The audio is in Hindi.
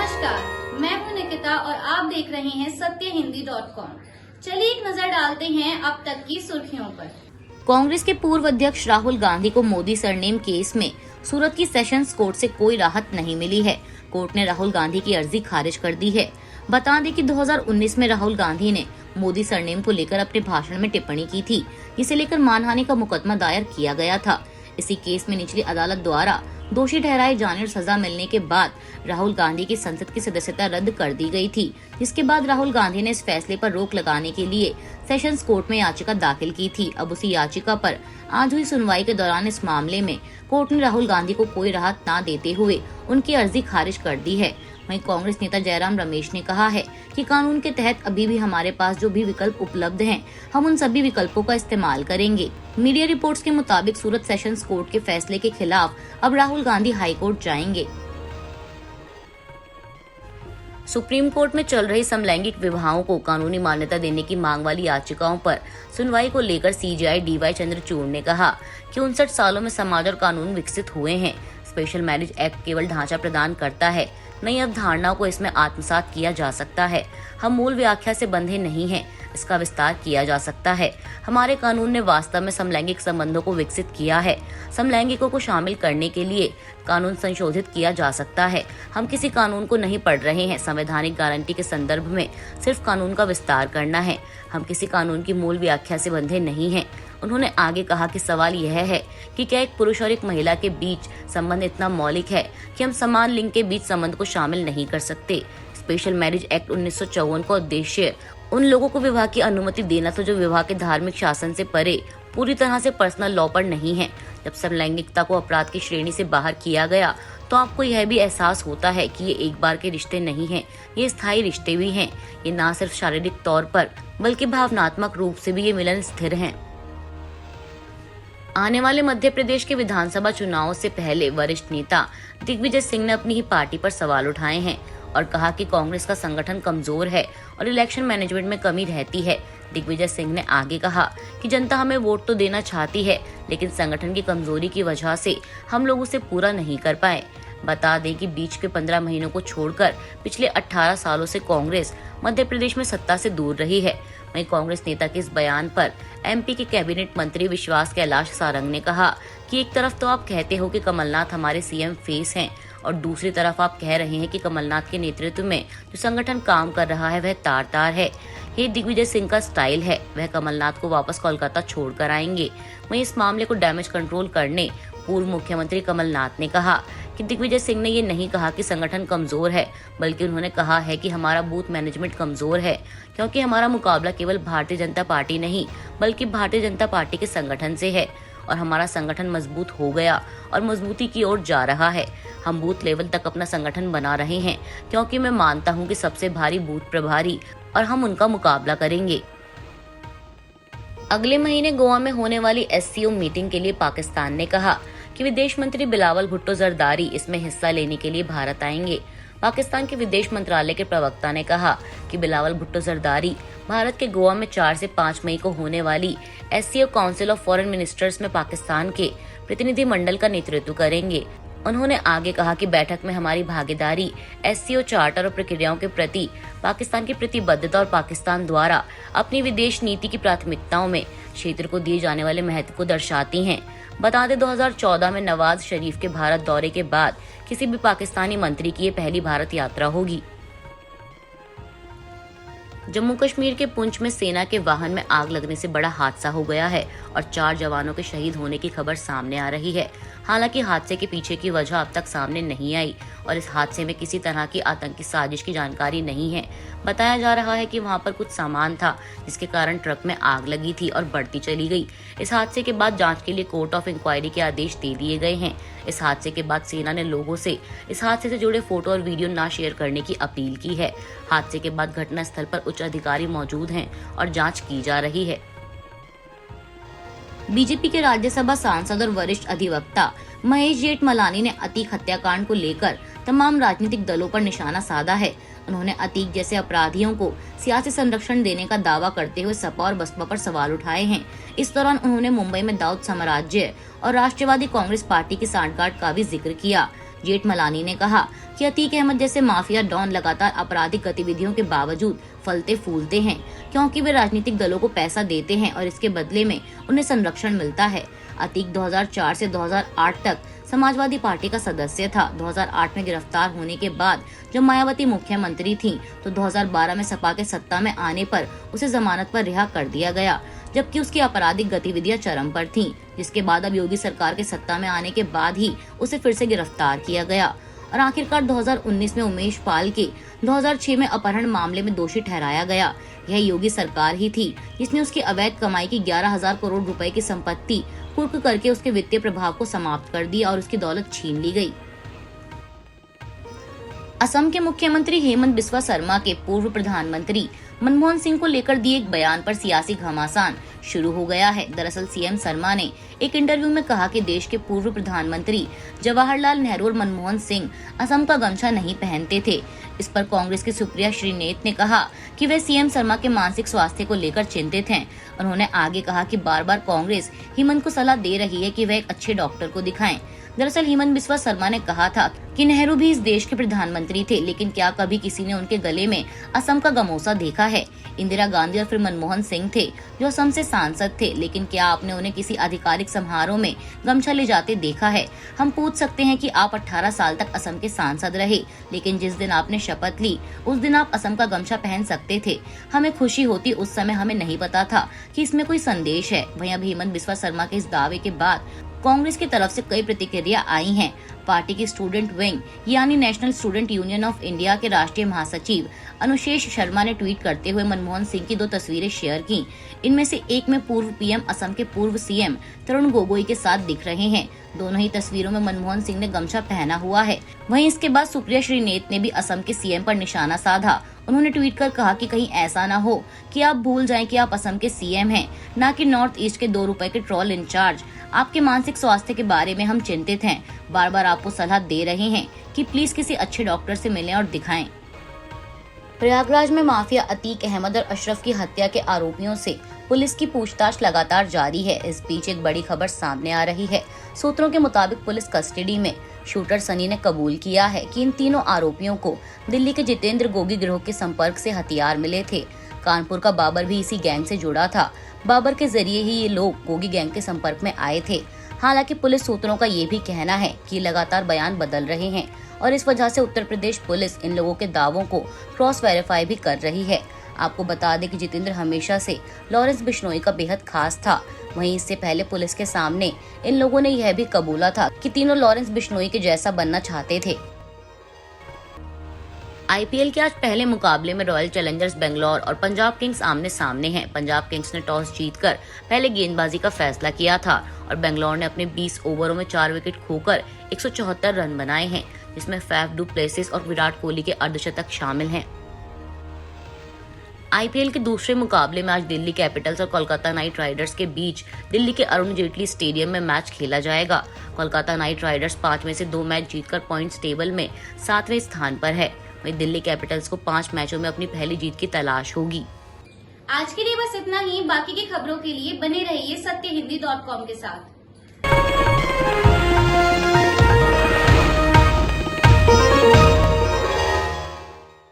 नमस्कार, मैं हूं निकिता और आप देख रहे हैं सत्यहिंदी.com। चलिए एक नजर डालते हैं अब तक की सुर्खियों पर। कांग्रेस के पूर्व अध्यक्ष राहुल गांधी को मोदी सरनेम केस में सूरत की सेशंस कोर्ट से कोई राहत नहीं मिली है। कोर्ट ने राहुल गांधी की अर्जी खारिज कर दी है। बता दें कि 2019 में राहुल गांधी ने मोदी सरनेम को लेकर अपने भाषण में टिप्पणी की थी, जिसे लेकर मानहानि का मुकदमा दायर किया गया था। इसी केस में निचली अदालत द्वारा दोषी ठहराए जाने और सजा मिलने के बाद राहुल गांधी की संसद की सदस्यता रद्द कर दी गई थी, जिसके बाद राहुल गांधी ने इस फैसले पर रोक लगाने के लिए सेशंस कोर्ट में याचिका दाखिल की थी। अब उसी याचिका पर आज हुई सुनवाई के दौरान इस मामले में कोर्ट ने राहुल गांधी को कोई राहत न देते हुए उनकी अर्जी खारिज कर दी है। वहीं कांग्रेस नेता जयराम रमेश ने कहा है कि कानून के तहत अभी भी हमारे पास जो भी विकल्प उपलब्ध हैं, हम उन सभी विकल्पों का इस्तेमाल करेंगे। मीडिया रिपोर्ट्स के मुताबिक सूरत सेशंस कोर्ट के फैसले के खिलाफ अब राहुल गांधी हाई कोर्ट जाएंगे। सुप्रीम कोर्ट में चल रही समलैंगिक विवाहों को कानूनी मान्यता देने की मांग वाली याचिकाओं पर सुनवाई को लेकर सीजेआई डीवाई चंद्रचूड़ ने कहा कि 59 सालों में समाज और कानून विकसित हुए हैं। स्पेशल मैरिज एक्ट केवल ढांचा प्रदान करता है, नई अवधारणाओं को इसमें आत्मसात किया जा सकता है। हम मूल व्याख्या से बंधे नहीं हैं, इसका विस्तार किया जा सकता है। हमारे कानून ने वास्तव में समलैंगिक संबंधों को विकसित किया है। समलैंगिकों को शामिल करने के लिए कानून संशोधित किया जा सकता है। हम किसी कानून को नहीं पढ़ रहे हैं, संवैधानिक गारंटी के संदर्भ में सिर्फ कानून का विस्तार करना है। हम किसी कानून की मूल व्याख्या से बंधे नहीं हैं। उन्होंने आगे कहा कि सवाल यह है कि क्या एक पुरुष और एक महिला के बीच संबंध इतना मौलिक है कि हम समान लिंग के बीच संबंध को शामिल नहीं कर सकते। स्पेशल मैरिज एक्ट 1954 का उद्देश्य उन लोगों को विवाह की अनुमति देना था जो विवाह के धार्मिक शासन से परे पूरी तरह से पर्सनल लॉ पर नहीं है। जब समलैंगिकता को अपराध की श्रेणी से बाहर किया गया तो आपको यह भी एहसास होता है कि ये एक बार के रिश्ते नहीं हैं, ये स्थायी रिश्ते भी हैं। ये न सिर्फ शारीरिक तौर पर बल्कि भावनात्मक रूप से भी ये मिलन स्थिर हैं। आने वाले मध्य प्रदेश के विधानसभा चुनावों से पहले वरिष्ठ नेता दिग्विजय सिंह ने अपनी ही पार्टी पर सवाल उठाए हैं और कहा कि कांग्रेस का संगठन कमजोर है और इलेक्शन मैनेजमेंट में कमी रहती है। दिग्विजय सिंह ने आगे कहा कि जनता हमें वोट तो देना चाहती है, लेकिन संगठन की कमजोरी की वजह से हम लोग उसे पूरा नहीं कर पाए। बता दें कि बीच के 15 महीनों को छोड़कर पिछले 18 सालों से कांग्रेस मध्य प्रदेश में सत्ता से दूर रही है। वहीं कांग्रेस नेता के इस बयान पर एमपी के कैबिनेट मंत्री विश्वास कैलाश सारंग ने कहा कि एक तरफ तो आप कहते हो कि कमलनाथ हमारे सीएम फेस हैं और दूसरी तरफ आप कह रहे हैं कि कमलनाथ के नेतृत्व में जो संगठन काम कर रहा है वह तार तार है। ये दिग्विजय सिंह का स्टाइल है, वह कमलनाथ को वापस कोलकाता छोड़कर आएंगे। वहीं इस मामले को डैमेज कंट्रोल करने पूर्व मुख्यमंत्री कमलनाथ ने कहा कि दिग्विजय सिंह ने ये नहीं कहा कि संगठन कमजोर है, बल्कि उन्होंने कहा है कि हमारा बूथ मैनेजमेंट कमजोर है, क्योंकि हमारा मुकाबला केवल भारतीय जनता पार्टी नहीं बल्कि भारतीय जनता पार्टी के संगठन से है और हमारा संगठन मजबूत हो गया और मजबूती की ओर जा रहा है। हम बूथ लेवल तक अपना संगठन बना रहे हैं, क्योंकि मैं मानता हूं कि सबसे भारी बूथ प्रभारी और हम उनका मुकाबला करेंगे। अगले महीने गोवा में होने वाली एससीओ मीटिंग के लिए पाकिस्तान ने कहा कि विदेश मंत्री बिलावल भुट्टो जरदारी इसमें हिस्सा लेने के लिए भारत आएंगे। पाकिस्तान के विदेश मंत्रालय के प्रवक्ता ने कहा कि बिलावल भुट्टो जरदारी भारत के गोवा में 4 से 5 मई को होने वाली SCO council of foreign ministers में पाकिस्तान के प्रतिनिधि मंडल का नेतृत्व करेंगे। उन्होंने आगे कहा कि बैठक में हमारी भागीदारी एससीओ चार्टर और प्रक्रियाओं के प्रति पाकिस्तान की प्रतिबद्धता और पाकिस्तान द्वारा अपनी विदेश नीति की प्राथमिकताओं में क्षेत्र को दिए जाने वाले महत्व को दर्शाती हैं। बता दें 2014 में नवाज शरीफ के भारत दौरे के बाद किसी भी पाकिस्तानी मंत्री की ये पहली भारत यात्रा होगी। जम्मू कश्मीर के पुंछ में सेना के वाहन में आग लगने से बड़ा हादसा हो गया है और 4 जवानों के शहीद होने की खबर सामने आ रही है। हालांकि हादसे के पीछे की वजह अब तक सामने नहीं आई और इस हादसे में किसी तरह की आतंकी साजिश की जानकारी नहीं है। बताया जा रहा है कि वहां पर कुछ सामान था जिसके कारण ट्रक में आग लगी थी और बढ़ती चली गई। इस हादसे के बाद जांच के लिए कोर्ट ऑफ इंक्वायरी के आदेश दे दिए गए हैं। इस हादसे के बाद सेना ने लोगों से इस हादसे से जुड़े फोटो और वीडियो ना शेयर करने की अपील की है। हादसे के बाद घटना स्थल पर उच्च अधिकारी मौजूद हैं और जांच की जा रही है। बीजेपी के राज्यसभा सांसद और वरिष्ठ अधिवक्ता महेश जेठमलानी ने अतीक हत्याकांड को लेकर तमाम राजनीतिक दलों पर निशाना साधा है। उन्होंने अतीक जैसे अपराधियों को सियासी संरक्षण देने का दावा करते हुए सपा और बसपा पर सवाल उठाए हैं। इस दौरान उन्होंने मुंबई में दाऊद साम्राज्य और राष्ट्रवादी कांग्रेस पार्टी की सांठगांठ का भी जिक्र किया। जेठमलानी ने कहा कि अतीक अहमद जैसे माफिया डॉन लगातार आपराधिक गतिविधियों के बावजूद फलते फूलते हैं, क्योंकि वे राजनीतिक दलों को पैसा देते हैं और इसके बदले में उन्हें संरक्षण मिलता है। अतीक 2004 से 2008 तक समाजवादी पार्टी का सदस्य था। 2008 में गिरफ्तार होने के बाद जब मायावती मुख्यमंत्री थीं, तो 2012 में सपा के सत्ता में आने पर उसे जमानत पर रिहा कर दिया गया, जबकि उसकी आपराधिक गतिविधियां चरम पर थीं, जिसके बाद अब योगी सरकार के सत्ता में आने के बाद ही उसे फिर से गिरफ्तार किया गया और आखिरकार 2019 में उमेश पाल के 2006 में अपहरण मामले में दोषी ठहराया गया। यह योगी सरकार ही थी जिसने उसकी अवैध कमाई की 11,000 करोड़ रुपए की संपत्ति कुर्क करके उसके वित्तीय प्रभाव को समाप्त कर दिया और उसकी दौलत छीन ली गई। असम के मुख्यमंत्री हेमंत बिस्वा शर्मा के पूर्व प्रधानमंत्री मनमोहन सिंह को लेकर दिए एक बयान पर सियासी घमासान शुरू हो गया है। दरअसल सीएम शर्मा ने एक इंटरव्यू में कहा कि देश के पूर्व प्रधानमंत्री जवाहरलाल नेहरू और मनमोहन सिंह असम का गमछा नहीं पहनते थे। इस पर कांग्रेस की सुप्रिया श्रीनेत ने कहा कि वे सीएम शर्मा के मानसिक स्वास्थ्य को लेकर चिंतित हैं। उन्होंने आगे कहा कि बार-बार कांग्रेस हेमंत को सलाह दे रही है कि वह एक अच्छे डॉक्टर को दिखाएं। दरअसल हेमंत बिस्वा शर्मा ने कहा था कि नेहरू भी इस देश के प्रधानमंत्री थे, लेकिन क्या कभी किसी ने उनके गले में असम का गमोसा देखा है? इंदिरा गांधी और फिर मनमोहन सिंह थे जो असम से सांसद थे, लेकिन क्या आपने उन्हें किसी आधिकारिक समारोह में गमछा ले जाते देखा है? हम पूछ सकते हैं कि आप 18 साल तक असम के सांसद रहे, लेकिन जिस दिन आपने शपथ ली उस दिन आप असम का गमछा पहन सकते थे। हमें खुशी होती, उस समय हमें नहीं पता था कि इसमें कोई संदेश है। वहीं अब हेमंत बिस्वा शर्मा के इस दावे के बाद कांग्रेस की तरफ से कई प्रतिक्रिया आई हैं। पार्टी की स्टूडेंट विंग यानी national student union of India के राष्ट्रीय महासचिव अनुशेष शर्मा ने ट्वीट करते हुए मनमोहन सिंह की 2 तस्वीरें शेयर की। इनमें से एक में पूर्व पीएम असम के पूर्व सीएम तरुण गोगोई के साथ दिख रहे हैं। दोनों ही तस्वीरों में मनमोहन सिंह ने गमछा पहना हुआ है। वहीं इसके बाद सुप्रिया श्रीनेत ने भी असम के सीएम पर निशाना साधा। उन्होंने ट्वीट कर कहा कि कहीं ऐसा ना हो कि आप भूल जाएं कि आप असम के सीएम हैं, ना कि नॉर्थ ईस्ट के 2 रुपए के ट्रॉल इंचार्ज। आपके मानसिक स्वास्थ्य के बारे में हम चिंतित हैं। बार बार आपको सलाह दे रहे हैं कि प्लीज किसी अच्छे डॉक्टर से मिलें और दिखाएं। प्रयागराज में माफिया अतीक अहमद और अशरफ की हत्या के आरोपियों से पुलिस की पूछताछ लगातार जारी है। इस बीच एक बड़ी खबर सामने आ रही है। सूत्रों के मुताबिक पुलिस कस्टडी में शूटर सनी ने कबूल किया है कि इन तीनों आरोपियों को दिल्ली के जितेंद्र गोगी गिरोह के संपर्क से हथियार मिले थे। कानपुर का बाबर भी इसी गैंग से जुड़ा था। बाबर के जरिए ही ये लोग गोगी गैंग के संपर्क में आए थे। हालांकि पुलिस सूत्रों का ये भी कहना है कि लगातार बयान बदल रहे हैं और इस वजह से उत्तर प्रदेश पुलिस इन लोगों के दावों को क्रॉस वेरीफाई भी कर रही है। आपको बता दें कि जितेंद्र हमेशा से लॉरेंस बिश्नोई का बेहद खास था। वहीं इससे पहले पुलिस के सामने इन लोगों ने यह भी कबूला था कि तीनों लॉरेंस बिश्नोई के जैसा बनना चाहते थे। आईपीएल के आज पहले मुकाबले में रॉयल चैलेंजर्स बेंगलोर और पंजाब किंग्स आमने सामने हैं। पंजाब किंग्स ने टॉस जीतकर पहले गेंदबाजी का फैसला किया था और बेंगलोर ने अपने 20 ओवरों में 4 विकेट खोकर 174 रन बनाए हैं, जिसमें फैफ डू प्लेसिस और विराट कोहली के अर्धशतक शामिल हैं। आईपीएल के दूसरे मुकाबले में आज दिल्ली कैपिटल्स और कोलकाता नाइट राइडर्स के बीच दिल्ली के अरुण जेटली स्टेडियम में मैच खेला जाएगा। कोलकाता नाइट राइडर्स 5 में से 2 मैच जीतकर पॉइंट्स टेबल में 7वें स्थान पर है। वहीं दिल्ली कैपिटल्स को 5 मैचों में अपनी पहली जीत की तलाश होगी। आज के लिए बस इतना ही। बाकी की खबरों के लिए बने रहिए सत्यहिंदी.com के साथ।